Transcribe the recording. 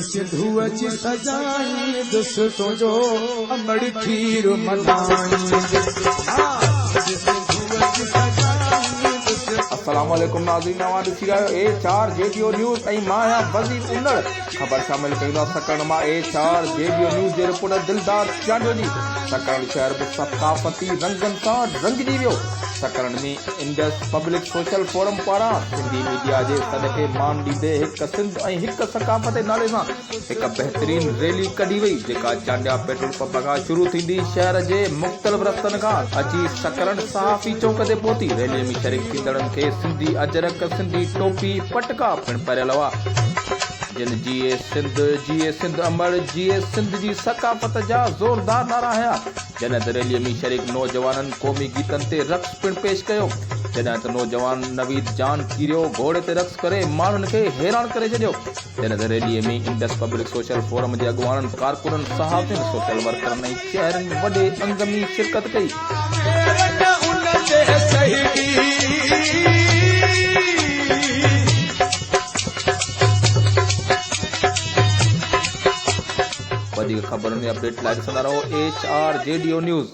सिंधु जी सजाई दुस तुझो अमड़ खीर मनाई अस्सलामुअलैकुम नाज़रीन, नवां ॾिसी रहियो A4 JBO न्यूज़ ऐं मां आहियां वज़ीर उन्नड़। ख़बर शामिल कयूं सकण मां A4 JBO न्यूज़ जे रिपोर्टर दिलदार चांडियो जी। सकण शहर बि सक़ाफ़ती रंगनि सां रंगजी वियो। सकण में इंडस पब्लिक सोशल फोरम पारां सिंधी मीडिया जे सॾ मान ॾींदे हिकु सिंध ऐं हिकु सक़ाफ़त जे नाले सां हिकु बहितरीन रैली कढी वई, जेका चांडिया पेट्रोल पंप खां शुरू थींदी शहर जे मुख़्तलिफ़ रस्तनि खां अची सकरण सहाफ़ी चौक ते पहुती। रैलीअ में शरीक थींदड़नि खे सिंधी अजरक, सिंधी टोपी, पटका पिणु परियल हुआ, जिन जीए सिंध अमर, जीए सिंध जी सक़ाफ़त जा ज़ोरदार नारा हया। जॾहिं त रैलीअ में शरीक नौजवाननि क़ौमी गीतनि ते रक़्स पिणु पेश कयो। जॾहिं त नौजवान नवीद जान कीरियो घोड़े ते रक़्स करे माण्हुनि खे हैरान करे छॾियो। जॾहिं त रैलीअ में इंडस पब्लिक सोशल फोरम जे अॻुवाननि, कारकुननि, सहाफ़ियुनि, सोशल वर्करनि ऐं शहरनि में वॾे अंग में शिरकत कई। वधीक ख़बरुनि जी अपडेट लाइ ॾिसंदा रहो A4 JBO न्यूज़।